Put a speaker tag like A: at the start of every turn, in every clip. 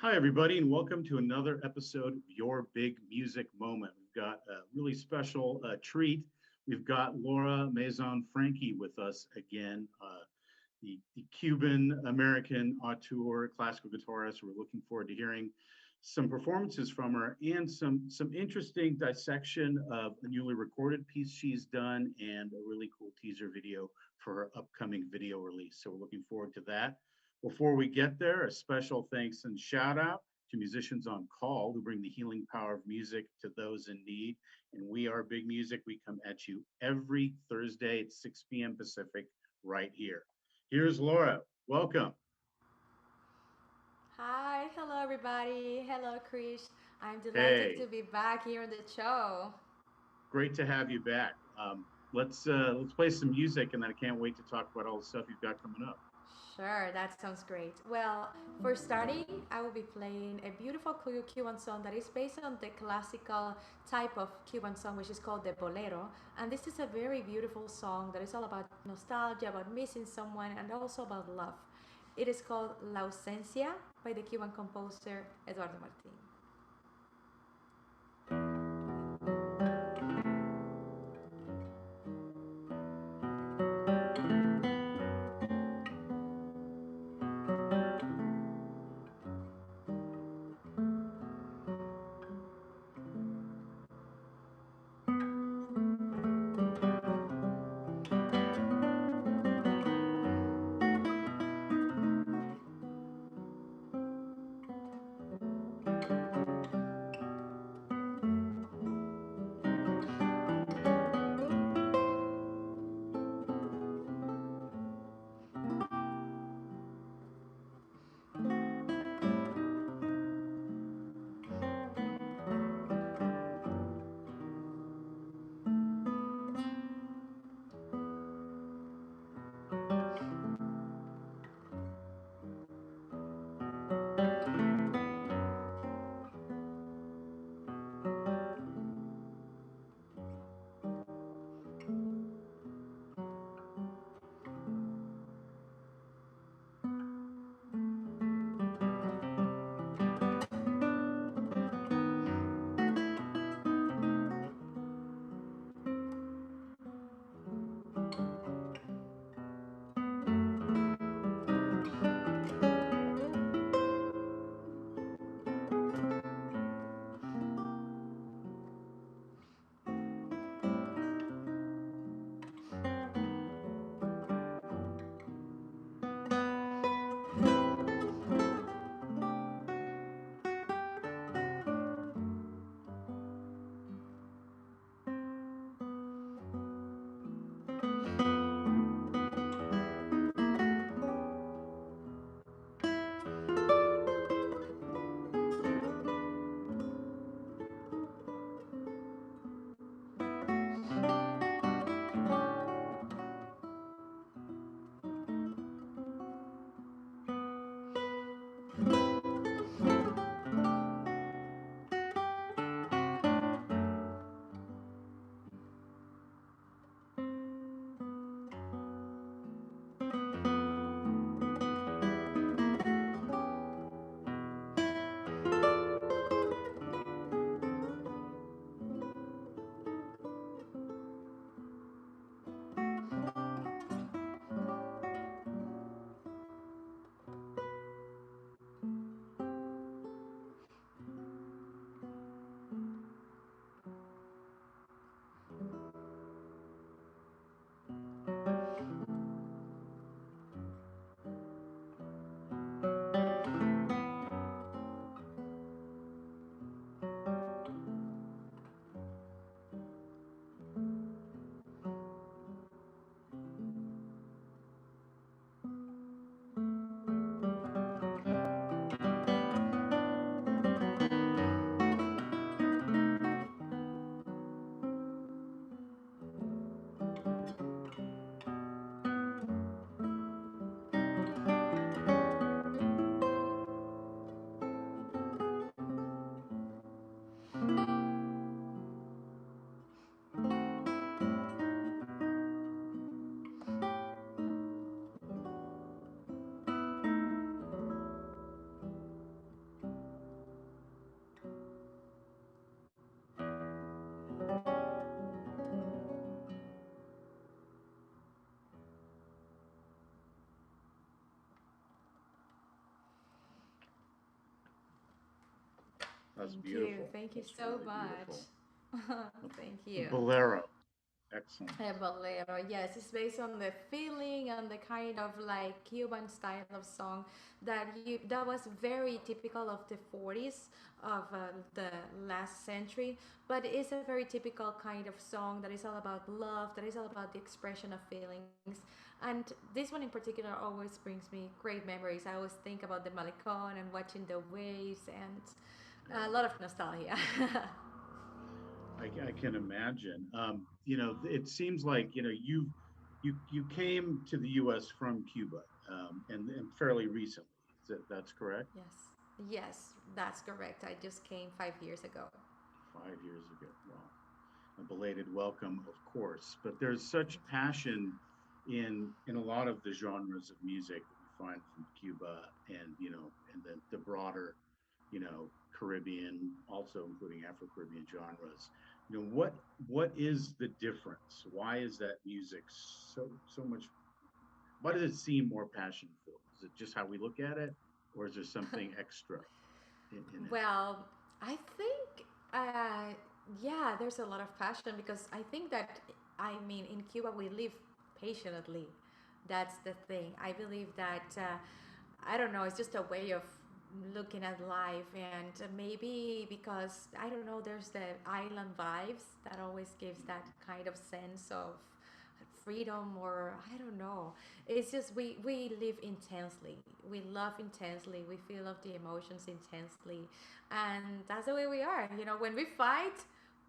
A: Hi, everybody, and welcome to another episode of Your Big Music Moment. We've got a really special treat. We've got Laura Maison Frankie with us again, the Cuban American auteur classical guitarist. We're looking forward to hearing some performances from her and some interesting dissection of a newly recorded piece she's done and a really cool teaser video for her upcoming video release. So we're looking forward to that. Before we get there, a special thanks and shout out to musicians on call who bring the healing power of music to those in need. And we are Big Music. We come at you every Thursday at 6 p.m. Pacific right here. Here's Laura. Welcome.
B: Hi, hello everybody. Hello, Krish. I'm delighted to
A: Hey,
B: be back here on the show.
A: great to have you back. Let's play some music, and then I can't wait to talk about all the stuff you've got coming up.
B: Sure, that sounds great. Well, for starting, I will be playing a beautiful Cuban song that is based on the classical type of Cuban song, which is called the bolero. And this is a very beautiful song that is all about nostalgia, about missing someone, and also about love. It is called La Ausencia by the Cuban composer Eduardo Martin.
A: That's
B: Thank you.
A: beautiful.
B: Thank you
A: That's
B: so
A: really beautiful.
B: much. Thank
A: A
B: you.
A: bolero. Excellent.
B: 𝗩𝗶𝗿, yes, it's based on the feeling and the kind of like Cuban style of song that was very typical of the 40s of the last century, but it's a very typical kind of song that is all about love, that is all about the expression of feelings. And this one in particular always brings me great memories. I always think about the Malecón and watching the waves and a
A: Yeah.
B: lot of nostalgia.
A: I can imagine. It seems like you came to the U.S. from Cuba, and fairly recently. That's correct?
B: Yes, yes, that's correct. I just came 5 years ago.
A: 5 years ago. Wow. A belated welcome, of course. But there's such passion in a lot of the genres of music that we find from Cuba, and the broader, Caribbean, also including Afro-Caribbean genres. What is the difference? Why is that music so much? Why does it seem more passion filled? Is it just how we look at it, or is there something extra in it?
B: Well, I think, yeah, there's a lot of passion because I think that, I mean, in Cuba we live passionately. That's the thing. I believe that, I don't know, it's just a way of looking at life, and maybe because, I don't know, there's the island vibes that always gives that kind of sense of freedom, or I don't know. It's just we live intensely. We love intensely. We feel of the emotions intensely. And that's the way we are. When we fight,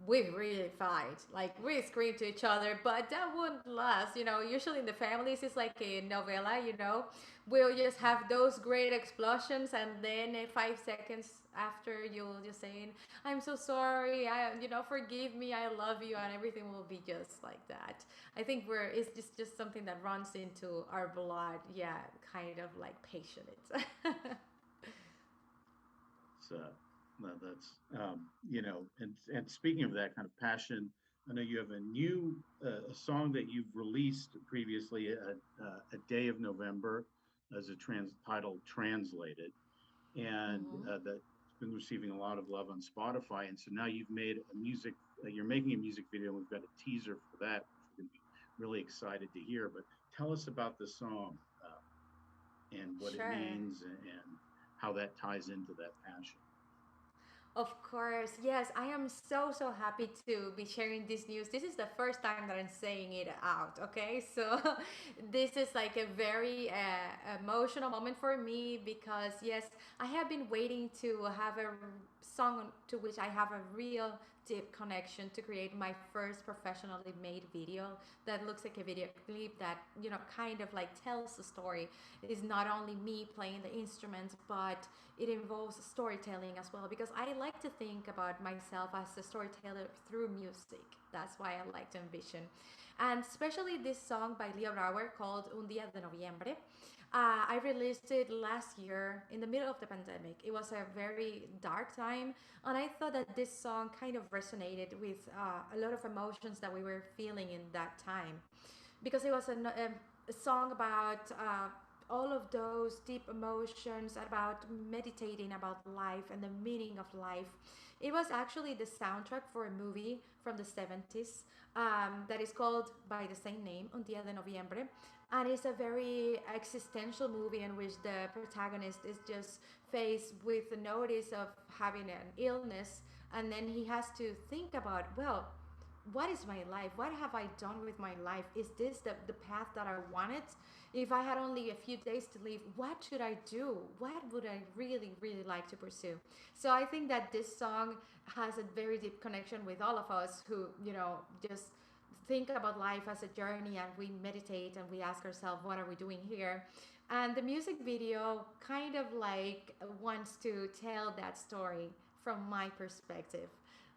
B: we really fight. Like we scream to each other, but that wouldn't last. Usually in the families it's like a novela. We'll just have those great explosions, and then 5 seconds after you'll just saying, I'm so sorry, forgive me, I love you, and everything will be just like that. I think it's just something that runs into our blood. Yeah, kind of like passionate.
A: So that's and speaking of that kind of passion, I know you have a song that you've released previously, a Day of November, as a title translated, and
B: Hmm.
A: that's been receiving a lot of love on Spotify. And so now you're making a music video, and we've got a teaser for that, which we're going to be really excited to hear. But tell us about the song, and what it
B: Sure.
A: means, and how that ties into that passion.
B: Of course, yes. I am so happy to be sharing this news. This is the first time that I'm saying it out, okay? So this is like a very emotional moment for me because yes, I have been waiting to have a song to which I have a real deep connection to create my first professionally made video that looks like a video clip that kind of like tells the story. It is not only me playing the instruments, but it involves storytelling as well because I like to think about myself as a storyteller through music. That's why I like to envision. And especially this song by 𝗩𝗶𝗿 called Un Día de Noviembre. I released it last year in the middle of the pandemic. It was a very dark time, and I thought that this song kind of resonated with a lot of emotions that we were feeling in that time because it was a song about all of those deep emotions, about meditating about life and the meaning of life. It was actually the soundtrack for a movie from the 70s that is called by the same name, Un Día de Noviembre. And it's a very existential movie in which the protagonist is just faced with the notice of having an illness, and then he has to think about, well, what is my life? What have I done with my life? Is this the path that I wanted? If I had only a few days to live, what should I do? What would I really like to pursue? So I think that this song has a very deep connection with all of us who, just think about life as a journey, and we meditate and we ask ourselves, what are we doing here? And the music video kind of like wants to tell that story from my perspective.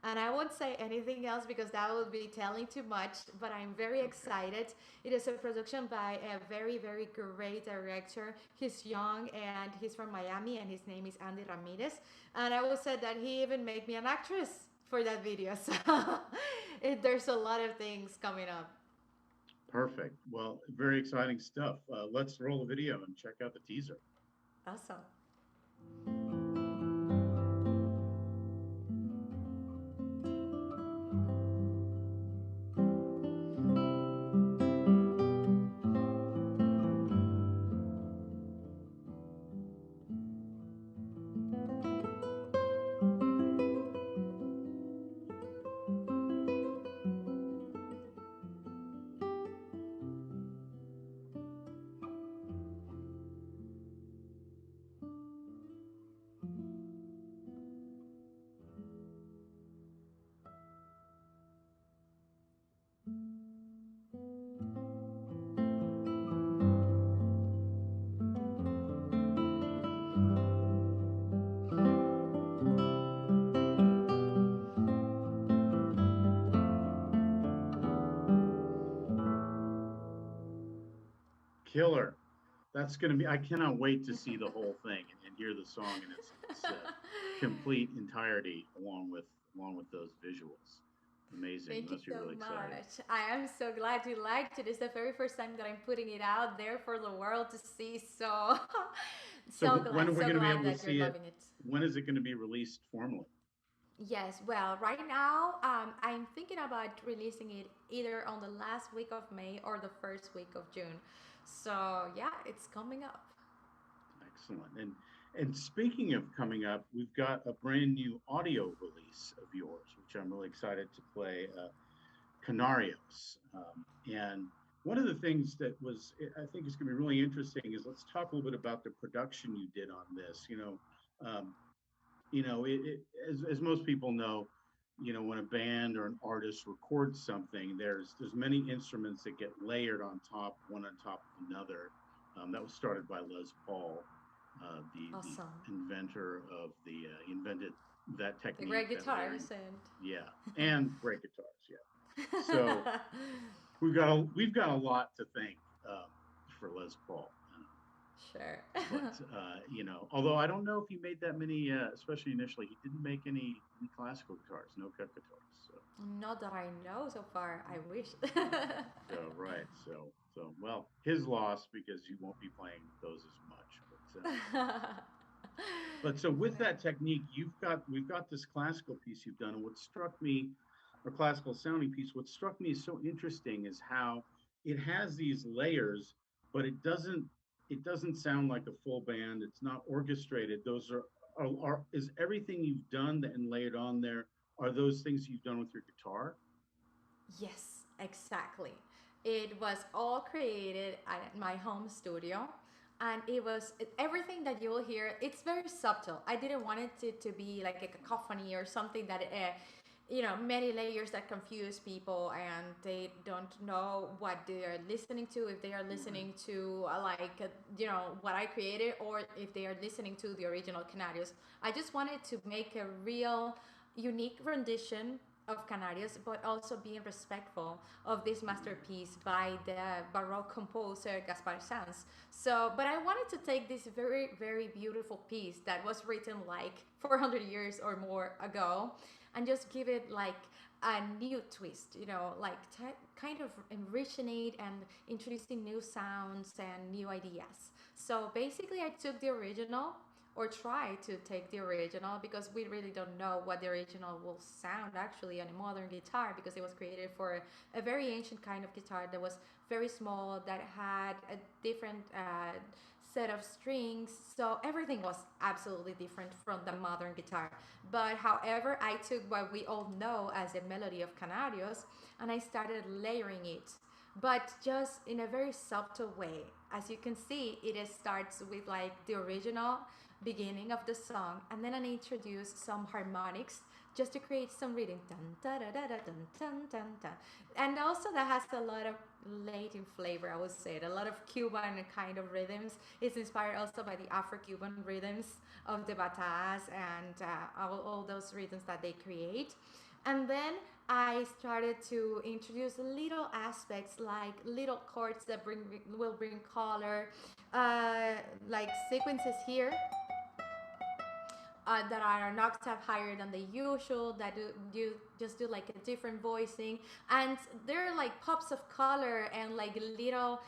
B: And I won't say anything else because that would be telling too much, but I'm very
A: Okay.
B: excited. It is a production by a very great director. He's young and he's from Miami, and his name is Andy Ramirez. And I will say that he even made me an actress for that video. So there's a lot of things coming up.
A: Perfect. Well, very exciting stuff. Let's roll the video and check out the teaser.
B: Awesome.
A: Killer. That's going to be, I cannot wait to see the whole thing and hear the song in its complete entirety along with those visuals. Amazing.
B: Thank you
A: Must be
B: so
A: really exciting.
B: much. I am so glad you liked it. It's the very first time that I'm putting it out there for the world to see. So,
A: So when are we
B: so
A: going to be
B: glad
A: able to
B: that you're
A: see it?
B: loving it.
A: When is it going to be released formally?
B: Yes, well, right now I'm thinking about releasing it either on the last week of May or the first week of June. So, yeah, it's coming up.
A: Excellent. And speaking of coming up, we've got a brand new audio release of yours, which I'm really excited to play. Canarios. And one of the things that was, I think, is going to be really interesting is let's talk a little bit about the production you did on this. Um, as most people know, when a band or an artist records something, there's many instruments that get layered on top, one on top of another. That was started by Les Paul, the
B: Awesome.
A: inventor of he invented that
B: The
A: technique,
B: great
A: that
B: guitar, you
A: layering.
B: said.
A: Yeah, and great guitars. Yeah. So we've got a lot to thank for Les Paul.
B: Sure.
A: But although I don't know if he made that many, especially initially, he didn't make any classical guitars, no cut guitars. So
B: Not that I know so far. I wish.
A: right, so well, his loss because you won't be playing those as much. But so with
B: Right.
A: that technique, we've got this classical piece you've done, and what struck me, or classical sounding piece, what struck me is so interesting is how it has these layers, but it doesn't sound like a full band. It's not orchestrated. Those are is everything you've done and layered on there, are those things you've done with your guitar?
B: Yes, exactly. It was all created at my home studio, and everything that you will hear. It's very subtle. I didn't want it to be like a cacophony or something that many layers that confuse people and they don't know what they are listening to, if they are
A: Right.
B: listening to what I created, or if they are listening to the original Canarios. I just wanted to make a real unique rendition of Canarios, but also being respectful of this
A: Right.
B: masterpiece by the Baroque composer Gaspar Sanz. So, but I wanted to take this very, very beautiful piece that was written like 400 years or more ago, and just give it like a new twist, like kind of enriching it and introducing new sounds and new ideas. So basically, I took the original, or try to take the original, because we really don't know what the original will sound actually on a modern guitar, because it was created for a very ancient kind of guitar that was very small, that had a different set of strings. So everything was absolutely different from the modern guitar. But however, I took what we all know as the melody of Canarios, and I started layering it, but just in a very subtle way. As you can see, it starts with like the original beginning of the song, and then I introduce some harmonics just to create some rhythm. Dun, da, da, da, da, dun, dun, dun, dun. And also that has a lot of Latin flavor, I would say. A lot of Cuban kind of rhythms. It's inspired also by the Afro-Cuban rhythms of the batas and all those rhythms that they create. And then I started to introduce little aspects like little chords that will bring color, uh, like sequences here that are an octave higher than the usual, that you just do like a different voicing, and there are like pops of color and like little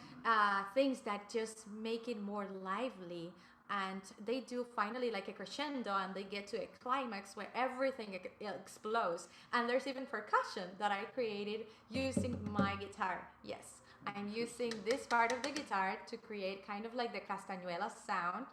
B: things that just make it more lively, and they do finally like a crescendo, and they get to a climax where everything explodes, and there's even percussion that I created using my guitar. Yes, I'm using
A: Interesting.
B: this part of the guitar to create kind of like the castañuela sound.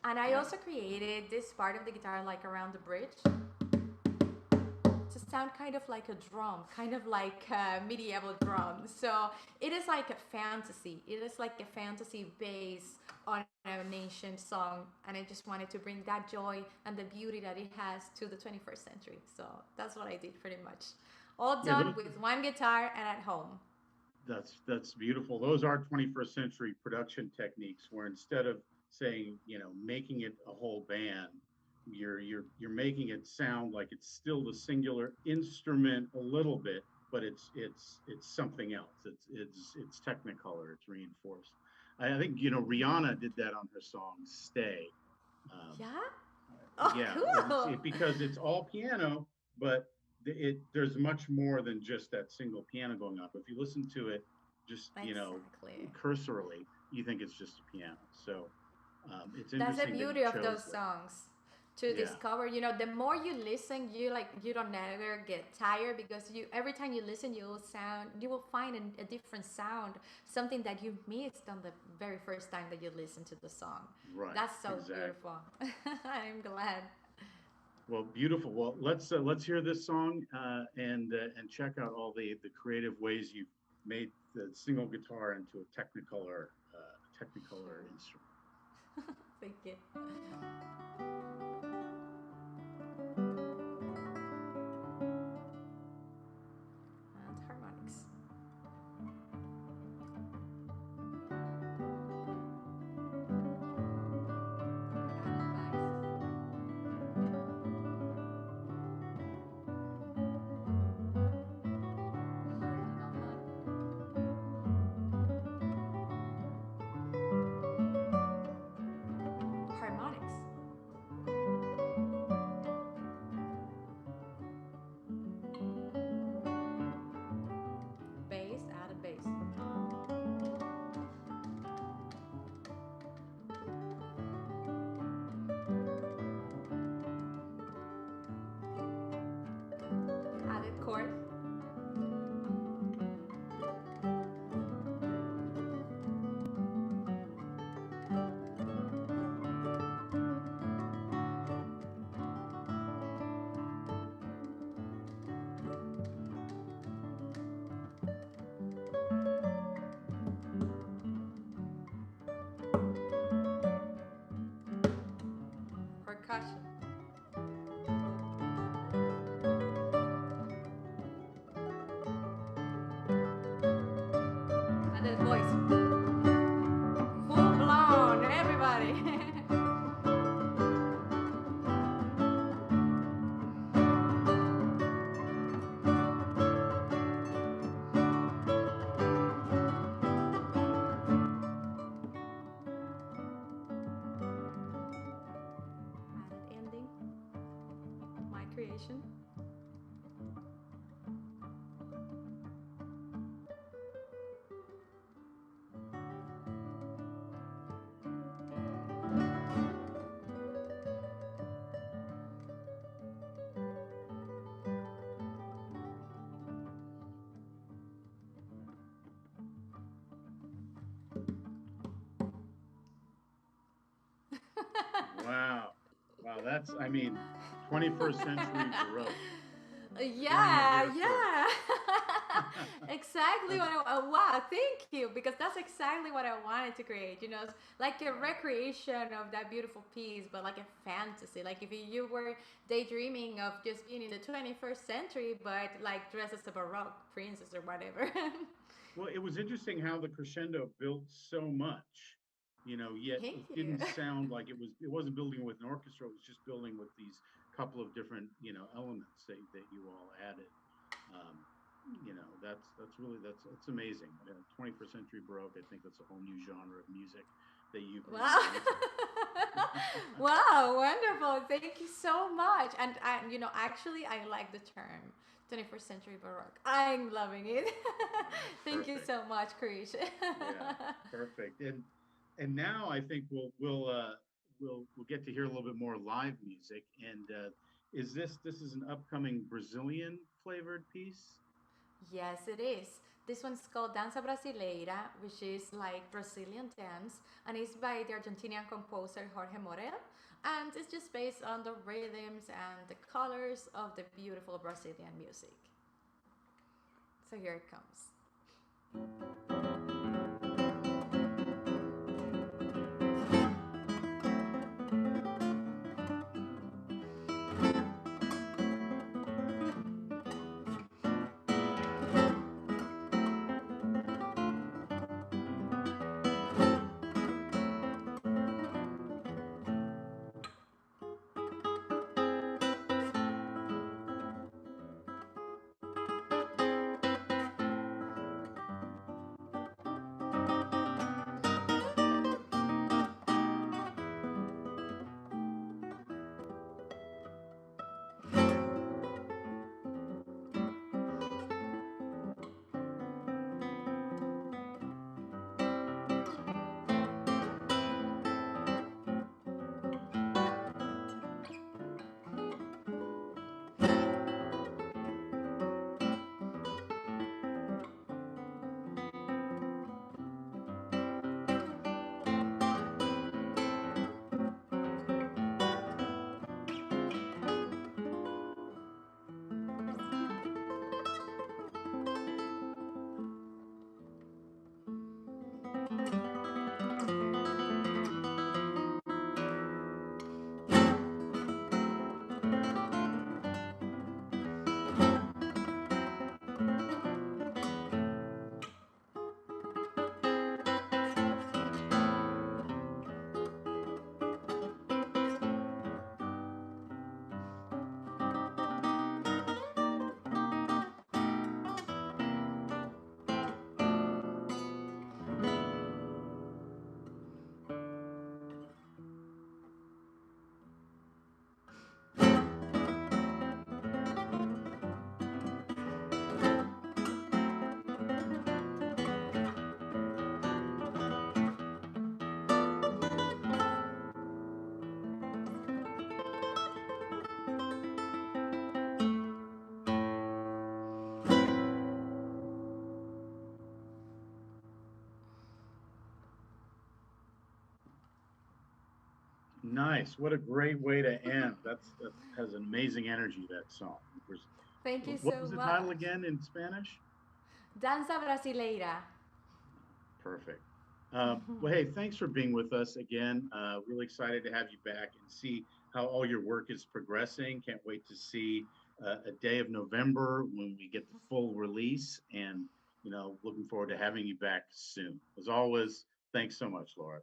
B: And I
A: Yeah.
B: also created this part of the guitar like around the bridge to sound kind of like a drum, kind of like a medieval drum. So it is like a fantasy. It is like a fantasy based on an ancient song, and I just wanted to bring that joy and the beauty that it has to the 21st century. So that's what I did pretty much. All
A: Yeah,
B: done with one guitar and at home.
A: that's beautiful. Those are 21st century production techniques where instead of saying, making it a whole band, you're making it sound like it's still the singular instrument a little bit, but it's something else. It's Technicolor. It's reinforced. I think Rihanna did that on her song "Stay." Um,
B: Yeah? Oh,
A: yeah,
B: cool.
A: because it's all piano, but there's much more than just that single piano going on. But if you listen to it, just
B: Exactly.
A: cursorily, you think it's just a piano. So it's
B: That's the
A: interesting that you
B: beauty of those
A: chose that.
B: songs to
A: Yeah,
B: discover. The more you listen, you don't never get tired, because you every time you listen, you will find a different sound, something that you missed on the very first time that you listen to the song.
A: right,
B: That's so
A: exactly.
B: beautiful. I'm glad.
A: Well, beautiful. Well, let's hear this song and check out all the creative ways you've made the single guitar into a Technicolor instrument.
B: Thank you. And harmonics. Harmonics. Bass, added bass. Added chord. Percussion. Added voice. Full blown, everybody. Added ending. My creation.
A: Wow, wow, I mean, 21st century Baroque. Hearing it
B: Yeah,
A: here first.
B: yeah. Exactly
A: That's
B: what wow, thank you, because that's exactly what I wanted to create, like a recreation of that beautiful piece, but like a fantasy. Like if you were daydreaming of just being in the 21st century, but like dressed as a Baroque princess or whatever.
A: Well, it was interesting how the crescendo built so much, yet
B: Thank
A: it
B: you.
A: didn't sound like it wasn't building with an orchestra, it was just building with these couple of different, elements that you all added. Um, that's amazing. 21st century Baroque, I think that's a whole new genre of music that you've
B: Wow.
A: reinvented.
B: Wow, wonderful. Thank you so much. And actually I like the term 21st century Baroque. I'm loving it. Thank you
A: Perfect.
B: so much, Krish.
A: Yeah, perfect. And now I think we'll get to hear a little bit more live music. And this is an upcoming Brazilian flavored piece?
B: Yes, it is. This one's called Danza Brasileira, which is like Brazilian dance, and it's by the Argentinian composer 𝗩𝗓𝗋. And it's just based on the rhythms and the colors of the beautiful Brazilian music. So here it comes.
A: Nice. What a great way to end. That has an amazing energy, that song.
B: Thank you
A: What
B: so
A: was the title
B: much.
A: again in Spanish?
B: Danza Brasileira.
A: Perfect. Well, hey, thanks for being with us again. Really excited to have you back and see how all your work is progressing. Can't wait to see a day of November when we get the full release, and looking forward to having you back soon. As always, thanks so much, Laura.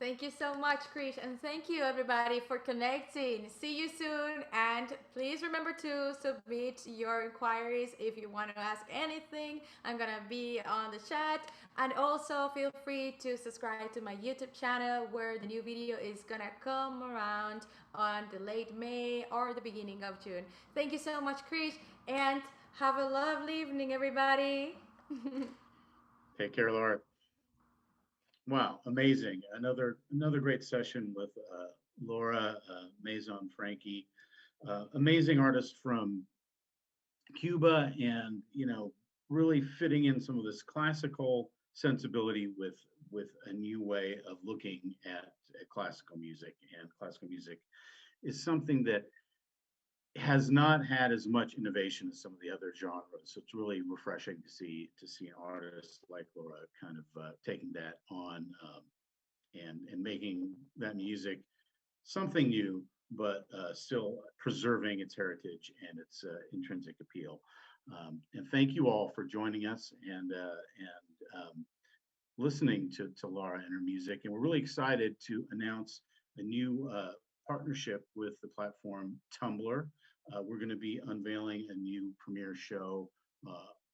B: Thank you so much, Krish, and thank you everybody for connecting. See you soon, and please remember to submit your inquiries if you want to ask anything. I'm gonna be on the chat, and also feel free to subscribe to my YouTube channel where the new video is gonna come around on the late May or the beginning of June. Thank you so much, Krish, and have a lovely evening, everybody.
A: Take care, Laura. Wow, amazing. Another great session with Laura 𝗩𝗂 𝗶𝗽, amazing artist from Cuba, and really fitting in some of this classical sensibility with a new way of looking at classical music. And classical music is something that has not had as much innovation as some of the other genres. So it's really refreshing to see an artist like Laura kind of taking that on, and making that music something new, but still preserving its heritage and its intrinsic appeal. And thank you all for joining us and listening to Laura and her music. And we're really excited to announce a new partnership with the platform Tumblr. We're going to be unveiling a new premiere show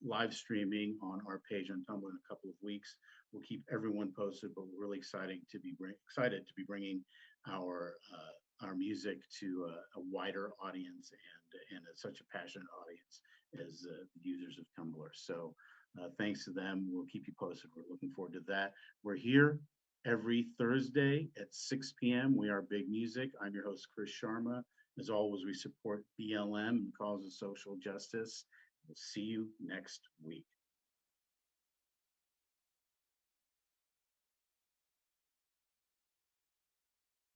A: live streaming on our page on Tumblr in a couple of weeks. We'll keep everyone posted, but we're really excited to be bringing our music to a wider audience and such a passionate audience as the users of Tumblr. So thanks to them, we'll keep you posted. We're looking forward to that. We're here every Thursday at 6 p.m. We are Big Music. I'm your host, Krish Sharma. As always, we support BLM and the cause of social justice. We'll see you next week.